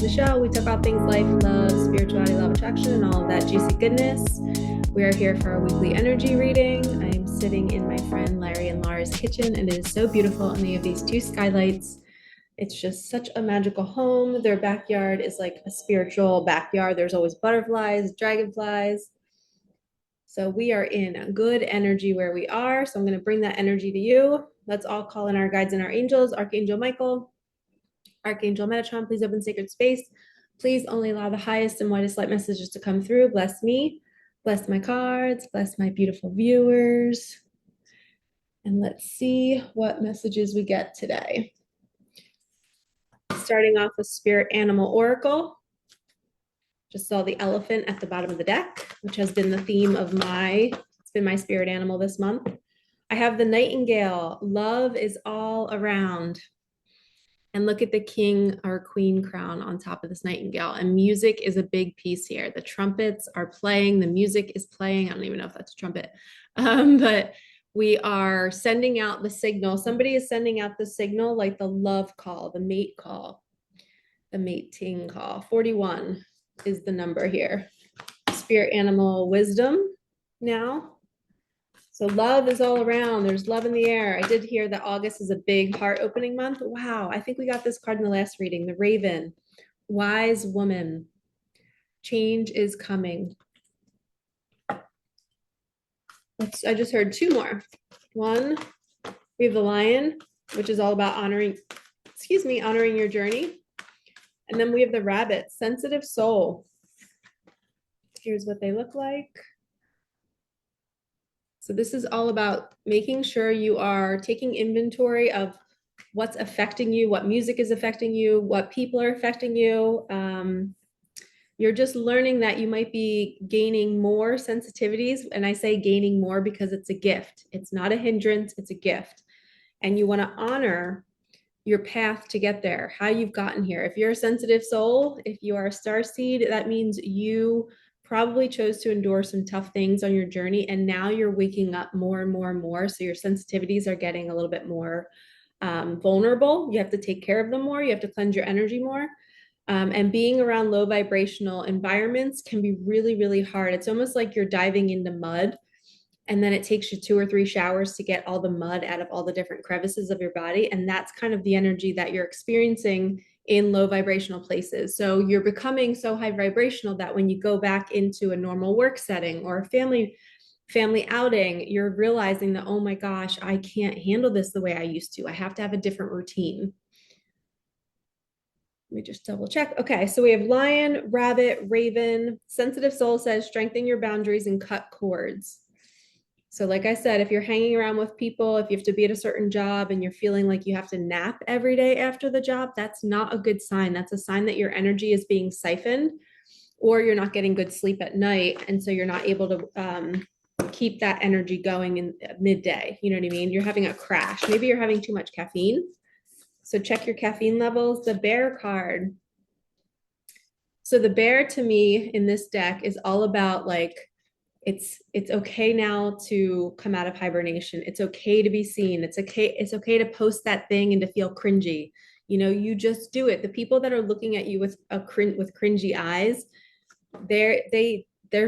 the show. We talk about things life, love, spirituality, love, attraction, and all of that juicy goodness. We are here for our weekly energy reading. I'm sitting in my friend Larry and Laura's kitchen, and it is so beautiful. And they have these two skylights. It's just such a magical home. Their backyard is like a spiritual backyard. There's always butterflies, dragonflies. So we are in good energy where we are. So I'm going to bring that energy to you. Let's all call in our guides and our angels. Archangel Michael, Archangel Metatron, please open sacred space. Please only allow the highest and widest light messages to come through. Bless me, bless my cards, bless my beautiful viewers. And let's see what messages we get today. Starting off with Spirit Animal Oracle. Just saw the elephant at the bottom of the deck, which has been the theme of it's been my spirit animal this month. I have the nightingale. Love is all around. And look at the king or queen crown on top of this nightingale. And music is a big piece here. The trumpets are playing. The music is playing. I don't even know if that's a trumpet. But we are sending out the signal. Somebody is sending out the signal, like the love call, the mate call, the mating call. 41 is the number here. Spirit animal wisdom now. So love is all around. There's love in the air. I did hear that August is a big heart opening month. Wow. I think we got this card in the last reading. The Raven, wise woman. Change is coming. I just heard two more. One, we have the lion, which is all about honoring your journey. And then we have the rabbit, sensitive soul. Here's what they look like. So this is all about making sure you are taking inventory of what's affecting you, what music is affecting you, what people are affecting you. You're just learning that you might be gaining more sensitivities. And I say gaining more because it's a gift. It's not a hindrance, it's a gift. And you want to honor your path to get there, how you've gotten here. If you're a sensitive soul, if you are a starseed, that means you probably chose to endure some tough things on your journey, and now you're waking up more and more and more. So your sensitivities are getting a little bit more vulnerable. You have to take care of them more. You have to cleanse your energy more. And being around low vibrational environments can be really, really hard. It's almost like you're diving into mud, and then it takes you 2 or 3 showers to get all the mud out of all the different crevices of your body. And that's kind of the energy that you're experiencing in low vibrational places. So you're becoming so high vibrational that when you go back into a normal work setting or a family outing, you're realizing that, oh my gosh, I can't handle this the way I used to. I have to have a different routine. Let me just double check. Okay, so we have lion, rabbit, raven. Sensitive soul says strengthen your boundaries and cut cords. So like I said, if you're hanging around with people, if you have to be at a certain job and you're feeling like you have to nap every day after the job, that's not a good sign. That's a sign that your energy is being siphoned, or you're not getting good sleep at night. And so you're not able to keep that energy going in midday. You know what I mean? You're having a crash. Maybe you're having too much caffeine. So check your caffeine levels. The bear card. So the bear to me in this deck is all about like, it's okay now to come out of hibernation. It's okay to be seen. It's okay to post that thing and to feel cringy. You know, you just do it. The people that are looking at you with cringy eyes, they're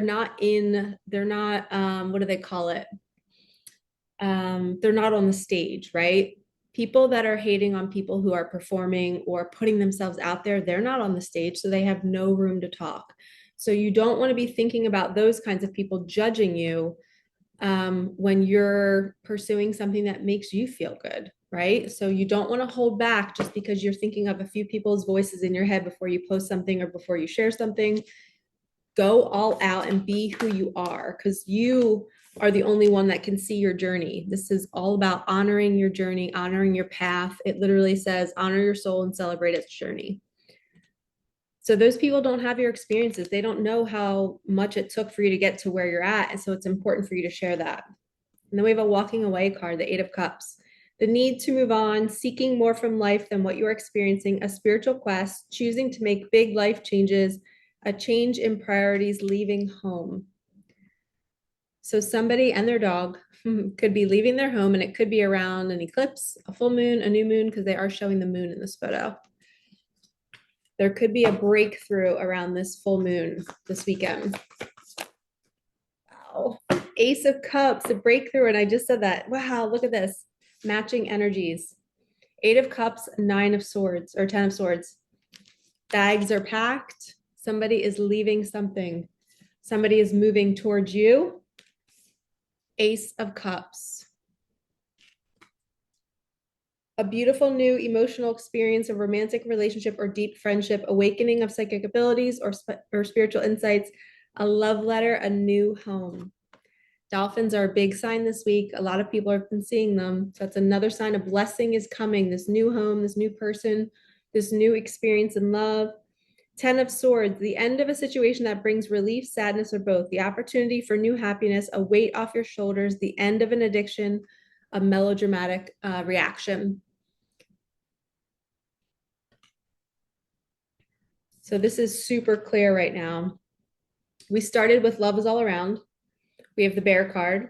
not what do they call it? They're not on the stage, right? People that are hating on people who are performing or putting themselves out there, they're not on the stage, so they have no room to talk. So you don't want to be thinking about those kinds of people judging you when you're pursuing something that makes you feel good, right? So you don't want to hold back just because you're thinking of a few people's voices in your head before you post something or before you share something. Go all out and be who you are, because you are the only one that can see your journey. This is all about honoring your journey, honoring your path. It literally says, honor your soul and celebrate its journey. So those people don't have your experiences. They don't know how much it took for you to get to where you're at. And so it's important for you to share that. And then we have a walking away card, the 8 of Cups. The need to move on, seeking more from life than what you're experiencing, a spiritual quest, choosing to make big life changes, a change in priorities, leaving home. So somebody and their dog could be leaving their home, and it could be around an eclipse, a full moon, a new moon, because they are showing the moon in this photo. There could be a breakthrough around this full moon this weekend. Wow. Ace of Cups, a breakthrough. And I just said that. Wow, look at this. Matching energies. 8 of Cups, 9 of Swords, or 10 of Swords. Bags are packed. Somebody is leaving something. Somebody is moving towards you. Ace of Cups. A beautiful new emotional experience, a romantic relationship or deep friendship, awakening of psychic abilities or spiritual insights, a love letter, a new home. Dolphins are a big sign this week. A lot of people have been seeing them. So that's another sign a blessing is coming. This new home, this new person, this new experience in love. 10 of Swords, the end of a situation that brings relief, sadness, or both. The opportunity for new happiness, a weight off your shoulders, the end of an addiction, a melodramatic reaction. So this is super clear right now. We started with love is all around. We have the Bear card,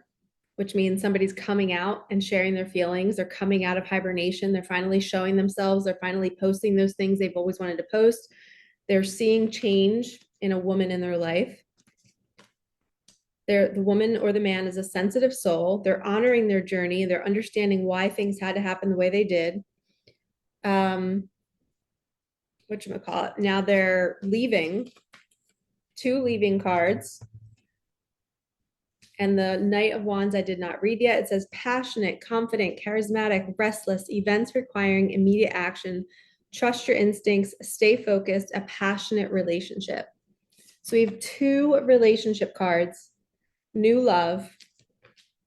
which means somebody's coming out and sharing their feelings. They're coming out of hibernation. They're finally showing themselves. They're finally posting those things they've always wanted to post. They're seeing change in a woman in their life. The woman or the man is a sensitive soul. They're honoring their journey. They're understanding why things had to happen the way they did. Whatchamacallit? Now they're leaving. 2 leaving cards. And the Knight of Wands I did not read yet. It says passionate, confident, charismatic, restless, events requiring immediate action. Trust your instincts, stay focused, a passionate relationship. So we have 2 relationship cards, new love,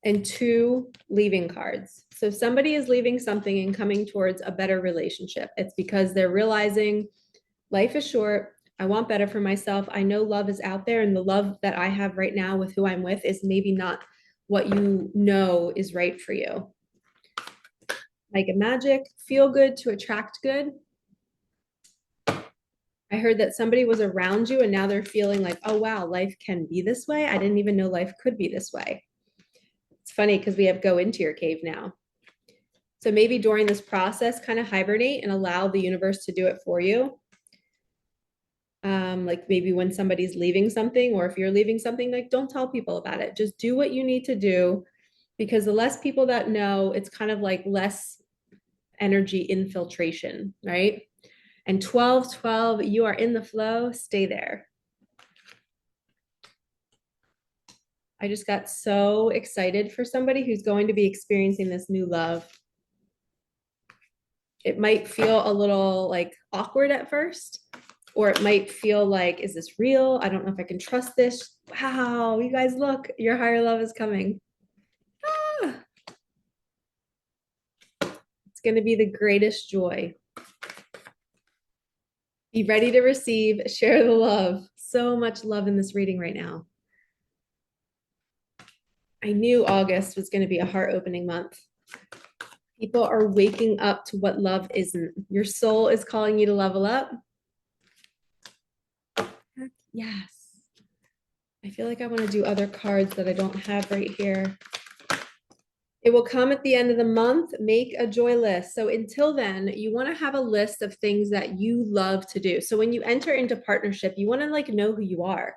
and 2 leaving cards. So somebody is leaving something and coming towards a better relationship. It's because they're realizing life is short. I want better for myself. I know love is out there, and the love that I have right now with who I'm with is maybe not what you know is right for you. Micah magic, feel good to attract good. I heard that somebody was around you and now they're feeling like, oh, wow, life can be this way. I didn't even know life could be this way. It's funny because we have go into your cave now. So maybe during this process, kind of hibernate and allow the universe to do it for you. Like maybe when somebody's leaving something, or if you're leaving something, like don't tell people about it. Just do what you need to do, because the less people that know, it's kind of like less energy infiltration, right? And 12, you are in the flow, stay there. I just got so excited for somebody who's going to be experiencing this new love. It might feel a little like awkward at first, or it might feel like, is this real? I don't know if I can trust this. Wow, you guys, look, your higher love is coming. Ah. It's going to be the greatest joy. Be ready to receive, share the love. So much love in this reading right now. I knew August was going to be a heart-opening month. People are waking up to what love isn't. Your soul is calling you to level up. Heck yes. I feel like I want to do other cards that I don't have right here. It will come at the end of the month. Make a joy list. So until then, you want to have a list of things that you love to do. So when you enter into partnership, you want to like know who you are.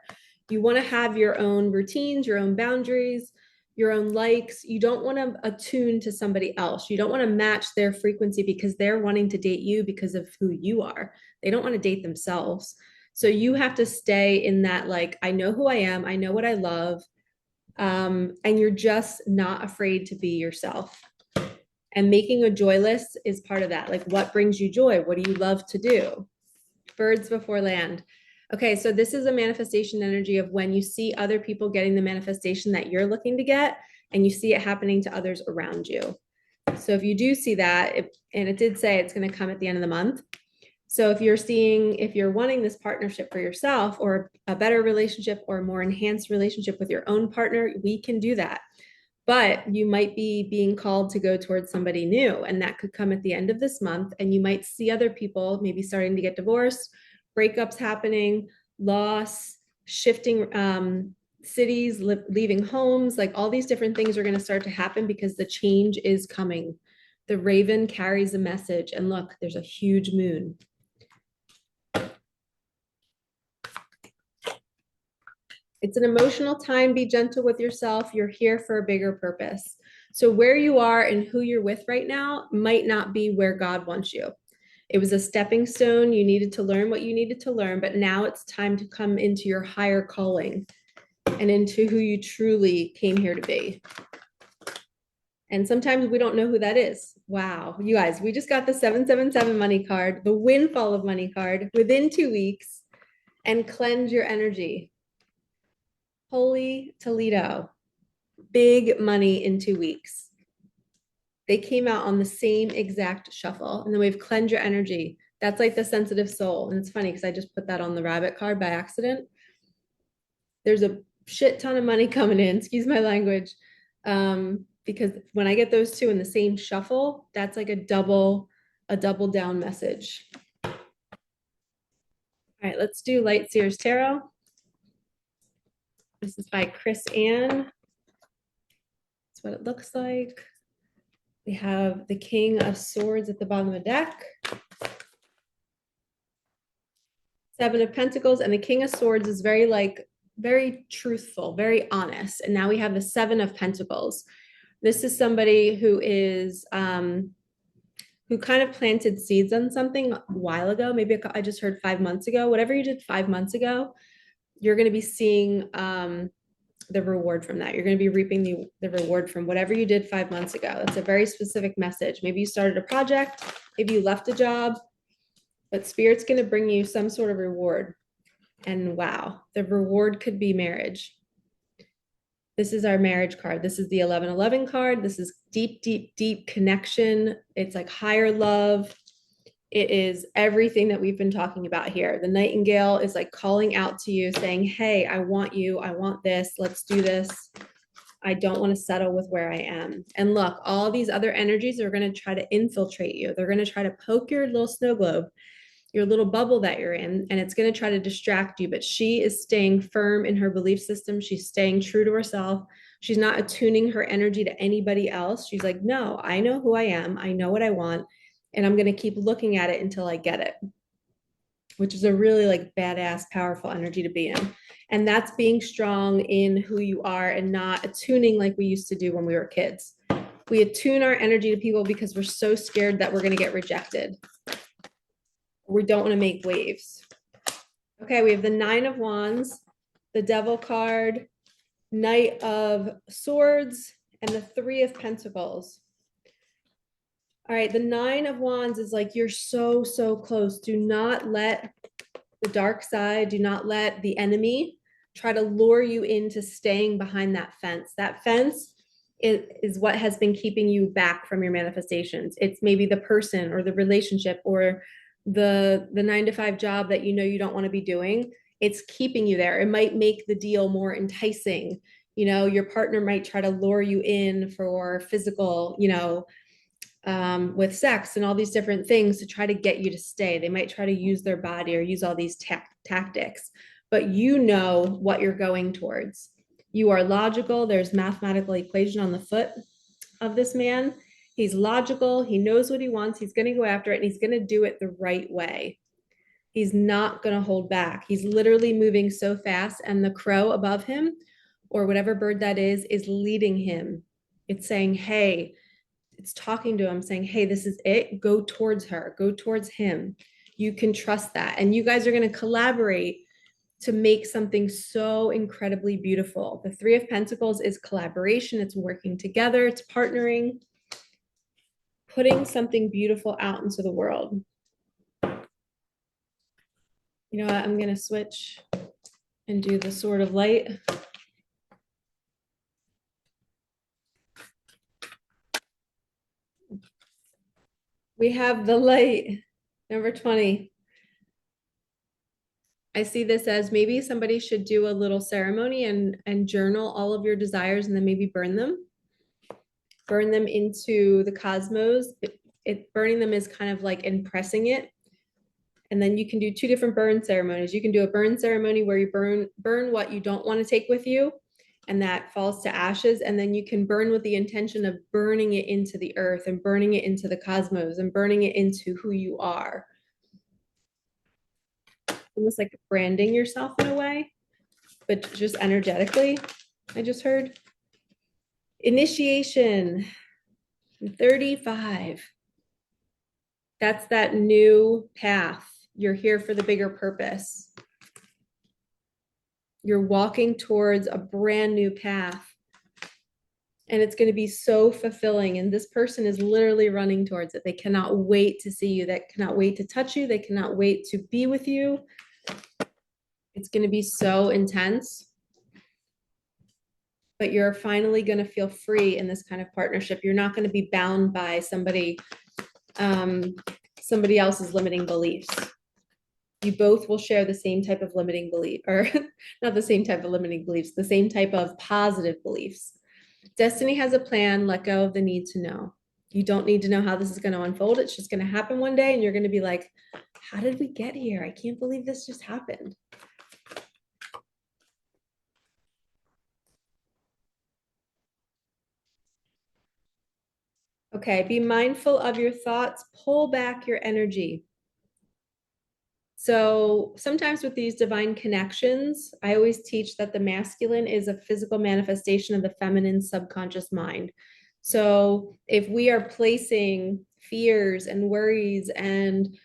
You want to have your own routines, your own boundaries, your own likes. You don't want to attune to somebody else. You don't want to match their frequency because they're wanting to date you because of who you are. They don't want to date themselves. So you have to stay in that, like, I know who I am. I know what I love. And you're just not afraid to be yourself. And making a joy list is part of that. Like, what brings you joy? What do you love to do? Birds before land. Okay, so this is a manifestation energy of when you see other people getting the manifestation that you're looking to get, and you see it happening to others around you. So if you do see that, and it did say it's going to come at the end of the month. So if you're wanting this partnership for yourself, or a better relationship, or a more enhanced relationship with your own partner, we can do that. But you might be being called to go towards somebody new, and that could come at the end of this month. And you might see other people maybe starting to get divorced, breakups happening, loss, shifting cities, leaving homes, like all these different things are going to start to happen because the change is coming. The raven carries a message, and look, there's a huge moon. It's an emotional time. Be gentle with yourself. You're here for a bigger purpose. So, where you are and who you're with right now might not be where God wants you. It was a stepping stone. You needed to learn what you needed to learn, but now it's time to come into your higher calling and into who you truly came here to be. And sometimes we don't know who that is. Wow. You guys, we just got the 777 money card, the windfall of money card within 2 weeks, and cleanse your energy. Holy Toledo, big money in 2 weeks. They came out on the same exact shuffle. And then we've cleansed your energy. That's like the sensitive soul. And it's funny because I just put that on the rabbit card by accident. There's a shit ton of money coming in, excuse my language. Because when I get those two in the same shuffle, that's like a double down message. All right, let's do Light Seers Tarot. This is by Chris Ann. That's what it looks like. We have the King of Swords at the bottom of the deck. Seven of Pentacles, and the King of Swords is very truthful, very honest. And now we have the Seven of Pentacles. This is somebody who is who kind of planted seeds on something a while ago. Maybe I just heard 5 months ago. Whatever you did 5 months ago, you're going to be seeing the reward from that. You're going to be reaping the reward from whatever you did 5 months ago. That's a very specific message. Maybe you started a project, maybe you left a job, but Spirit's going to bring you some sort of reward. And wow, the reward could be marriage. This is our marriage card. This is the 1111 card. This is deep, deep, deep connection. It's like higher love. It is everything that we've been talking about here. The nightingale is like calling out to you saying, hey, I want you. I want this. Let's do this. I don't want to settle with where I am. And look, all these other energies are going to try to infiltrate you. They're going to try to poke your little snow globe, your little bubble that you're in, and it's going to try to distract you. But she is staying firm in her belief system. She's staying true to herself. She's not attuning her energy to anybody else. She's like, no, I know who I am. I know what I want. And I'm going to keep looking at it until I get it, which is a really like badass, powerful energy to be in. And that's being strong in who you are and not attuning like we used to do when we were kids. We attune our energy to people because we're so scared that we're going to get rejected. We don't want to make waves. Okay, we have the Nine of Wands, the Devil card, Knight of Swords, and the Three of Pentacles. All right, the Nine of Wands is like you're so, so close. Do not let the dark side, do not let the enemy try to lure you into staying behind that fence. That fence is what has been keeping you back from your manifestations. It's maybe the person or the relationship or the 9-to-5 job that you know you don't want to be doing. It's keeping you there. It might make the deal more enticing. You know, your partner might try to lure you in for physical, with sex and all these different things to try to get you to stay. They might try to use their body or use all these tactics, but you know what you're going towards. You are logical. There's mathematical equation on the foot of this man. He's logical. He knows what he wants. He's going to go after it, and he's going to do it the right way. He's not going to hold back. He's literally moving so fast, and the crow above him, or whatever bird that is leading him. It's saying, hey, it's talking to him saying, hey, this is it. Go towards her. Go towards him. You can trust that. And you guys are going to collaborate to make something so incredibly beautiful. The Three of Pentacles is collaboration. It's working together. It's partnering, putting something beautiful out into the world. You know what? I'm going to switch and do the Sword of Light. We have the light, number 20. I see this as maybe somebody should do a little ceremony and journal all of your desires and then maybe burn them. Burn them into the cosmos. Burning them is kind of like impressing it. And then you can do 2 different burn ceremonies. You can do a burn ceremony where you burn what you don't want to take with you, and that falls to ashes. And then you can burn with the intention of burning it into the earth and burning it into the cosmos and burning it into who you are. Almost like branding yourself in a way. but just energetically, I just heard. Initiation, 35. That's that new path. You're here for the bigger purpose. You're walking towards a brand new path. And it's going to be so fulfilling. And this person is literally running towards it. They cannot wait to see you. They cannot wait to touch you. They cannot wait to be with you. It's going to be so intense. But you're finally going to feel free in this kind of partnership. You're not going to be bound by somebody else's limiting beliefs. You both will share the same type of limiting belief, or not the same type of limiting beliefs, the same type of positive beliefs. Destiny has a plan. Let go of the need to know. You don't need to know how this is going to unfold. It's just going to happen one day, and you're going to be like, how did we get here? I can't believe this just happened. Okay, be mindful of your thoughts. Pull back your energy. So sometimes with these divine connections, I always teach that the masculine is a physical manifestation of the feminine subconscious mind. So if we are placing fears and worries and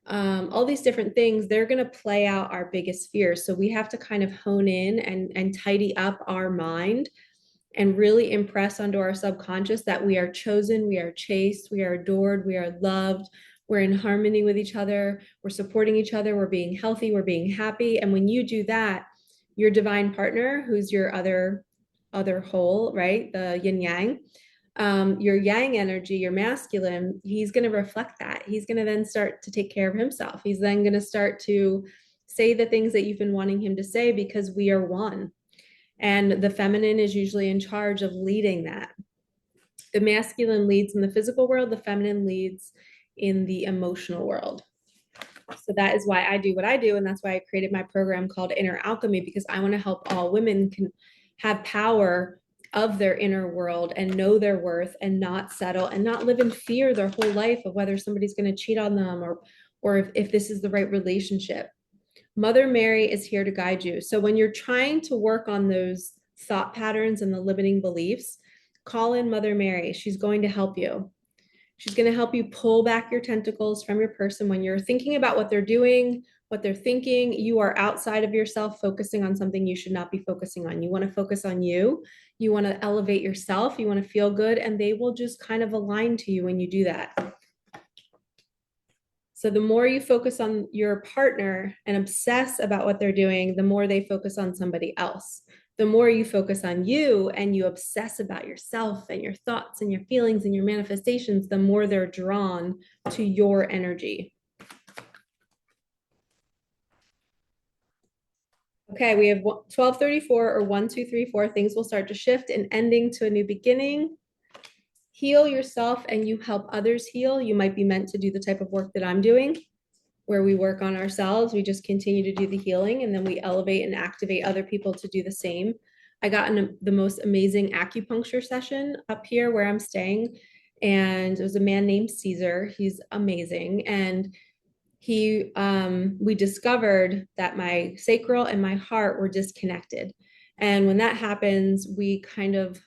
all these different things, they're going to play out our biggest fears. So we have to kind of hone in and tidy up our mind and really impress onto our subconscious that we are chosen, we are chaste, we are adored, we are loved, we're in harmony with each other, we're supporting each other, we're being healthy, we're being happy. And when you do that, your divine partner, who's your other whole, right? The yin yang, your yang energy, your masculine, he's going to reflect that. He's going to then start to take care of himself. He's then going to start to say the things that you've been wanting him to say, because we are one. And the feminine is usually in charge of leading that. The masculine leads in the physical world, the feminine leads in the emotional world. So that is why I do what I do. And that's why I created my program called Inner Alchemy, because I want to help all women can have power of their inner world and know their worth and not settle and not live in fear their whole life of whether somebody's going to cheat on them or if this is the right relationship. Mother Mary is here to guide you. So when you're trying to work on those thought patterns and the limiting beliefs, call in Mother Mary. She's going to help you. She's going to help you pull back your tentacles from your person. When you're thinking about what they're doing, what they're thinking, you are outside of yourself, focusing on something you should not be focusing on. You want to focus on you. You want to elevate yourself. You want to feel good, and they will just kind of align to you when you do that. So the more you focus on your partner and obsess about what they're doing, the more they focus on somebody else. The more you focus on you and you obsess about yourself and your thoughts and your feelings and your manifestations, the more they're drawn to your energy. Okay, we have 1234 or 1234. Things will start to shift and ending to a new beginning. Heal yourself and you help others heal. You might be meant to do the type of work that I'm doing, where we work on ourselves. We just continue to do the healing, and then we elevate and activate other people to do the same. I got in the most amazing acupuncture session up here where I'm staying, and it was a man named Caesar. He's amazing. And we discovered that my sacral and my heart were disconnected. And when that happens, we kind of,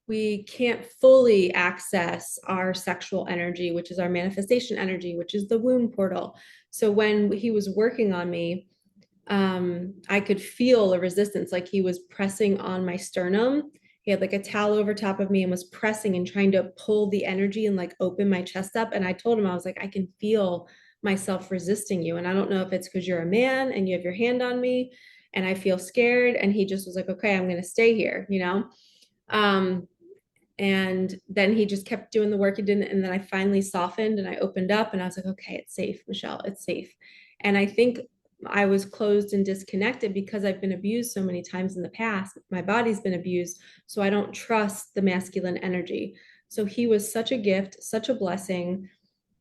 we can't fully access our sexual energy, which is our manifestation energy, which is the womb portal. So when he was working on me, I could feel a resistance, like he was pressing on my sternum. He had like a towel over top of me and was pressing and trying to pull the energy and like open my chest up. And I told him, I was like, I can feel myself resisting you. And I don't know if it's because you're a man and you have your hand on me and I feel scared. And he just was like, okay, I'm going to stay here, you know? And then he just kept doing the work he did. And then I finally softened and I opened up and I was like, okay, it's safe, Michelle, it's safe. And I think I was closed and disconnected because I've been abused so many times in the past. My body's been abused. So I don't trust the masculine energy. So he was such a gift, such a blessing,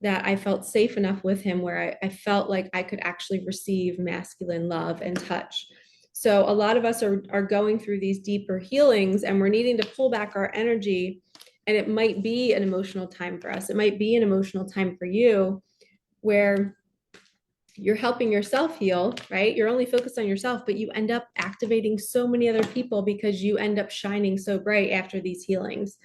that I felt safe enough with him where I felt like I could actually receive masculine love and touch. So a lot of us are going through these deeper healings and we're needing to pull back our energy. And it might be an emotional time for us. It might be an emotional time for you where you're helping yourself heal, right? You're only focused on yourself, but you end up activating so many other people because you end up shining so bright after these healings.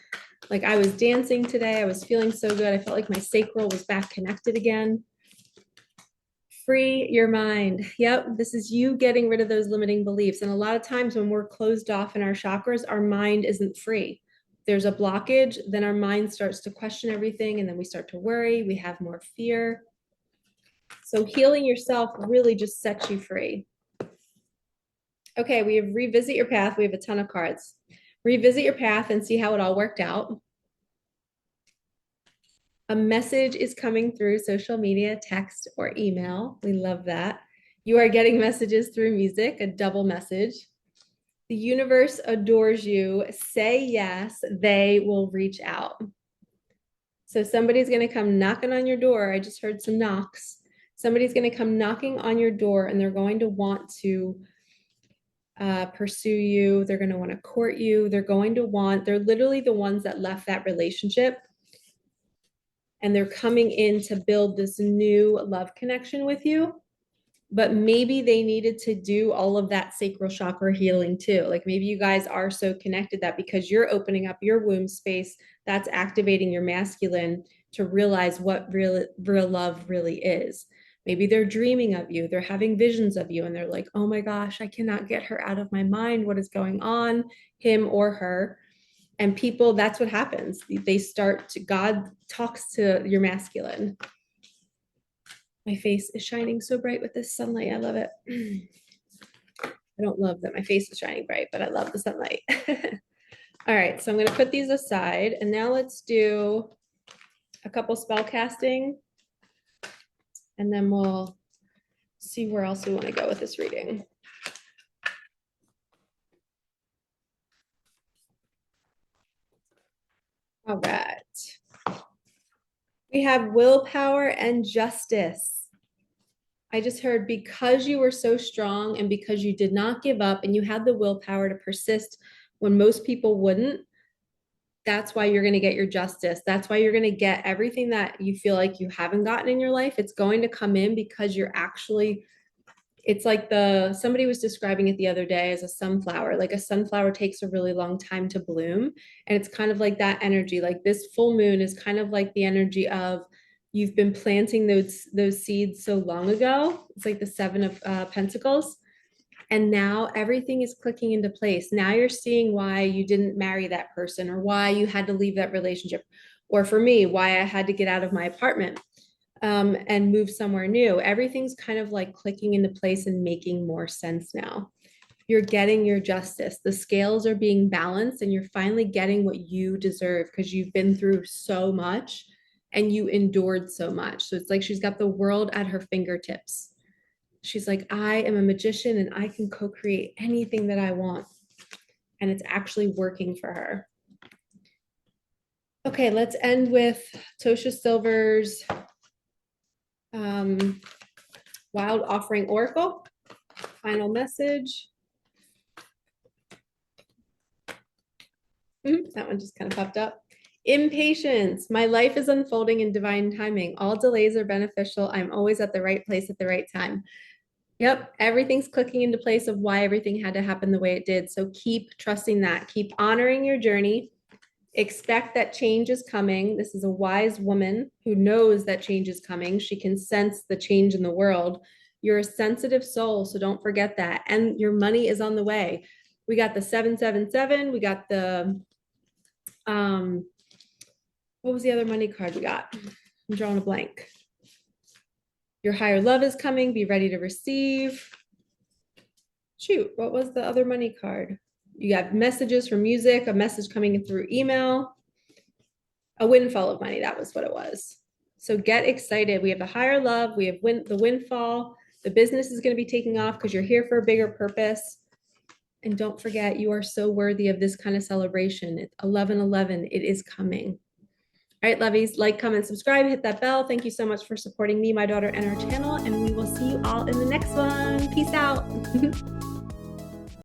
Like I was dancing today. I was feeling so good. I felt like my sacral was back connected again. Free your mind. Yep, this is you getting rid of those limiting beliefs. And a lot of times when we're closed off in our chakras, our mind isn't free. There's a blockage, then our mind starts to question everything, and then we start to worry. We have more fear. So healing yourself really just sets you free. Okay, we have revisit your path. We have a ton of cards. Revisit your path and see how it all worked out. A message is coming through social media, text, or email. We love that. You are getting messages through music, a double message. The universe adores you. Say yes, they will reach out. So somebody's going to come knocking on your door. I just heard some knocks. Somebody's going to come knocking on your door and they're going to want to pursue you. They're going to want to court you. They're literally the ones that left that relationship. And they're coming in to build this new love connection with you. But maybe they needed to do all of that sacral chakra healing too. Like maybe you guys are so connected that because you're opening up your womb space, that's activating your masculine to realize what real love really is. Maybe they're dreaming of you, they're having visions of you, and they're like, oh my gosh, I cannot get her out of my mind. What is going on, him or her? And people, that's what happens. God talks to your masculine. My face is shining so bright with this sunlight. I love it. I don't love that my face is shining bright, but I love the sunlight. All right, so I'm going to put these aside, and now let's do a couple spell casting, and then we'll see where else we want to go with this reading. All right. We have willpower and justice. I just heard because you were so strong and because you did not give up and you had the willpower to persist when most people wouldn't, that's why you're going to get your justice. That's why you're going to get everything that you feel like you haven't gotten in your life. It's going to come in because you're actually, it's like somebody was describing it the other day as a sunflower. Like a sunflower takes a really long time to bloom. And it's kind of like that energy. Like this full moon is kind of like the energy of you've been planting those seeds so long ago. It's like the Seven of Pentacles. And now everything is clicking into place. Now you're seeing why you didn't marry that person or why you had to leave that relationship. Or for me, why I had to get out of my apartment and move somewhere new. Everything's kind of like clicking into place and making more sense now. You're getting your justice. The scales are being balanced and you're finally getting what you deserve because you've been through so much and you endured so much. So it's like she's got the world at her fingertips. She's like, I am a magician and I can co-create anything that I want. And it's actually working for her. Okay, let's end with Tosha Silver's Wild Offering Oracle. Final message. That one just kind of popped up. Impatience. My life is unfolding in divine timing. All delays are beneficial. I'm always at the right place at the right time. Yep, everything's clicking into place of why everything had to happen the way it did. So keep trusting that. Keep honoring your journey. Expect that change is coming. This is a wise woman who knows that change is coming. She can sense the change in the world. You're a sensitive soul, so don't forget that. And your money is on the way. We got the 777. We got the, what was the other money card we got? I'm drawing a blank. Your higher love is coming. Be ready to receive. Shoot, what was the other money card? You got messages from music, a message coming in through email, a windfall of money. That was what it was. So get excited. We have the higher love. We have the windfall. The business is going to be taking off because you're here for a bigger purpose. And don't forget, you are so worthy of this kind of celebration. It's 11/11. It is coming. All right, lovies, like, comment, subscribe, hit that bell. Thank you so much for supporting me, my daughter, and our channel. And we will see you all in the next one. Peace out.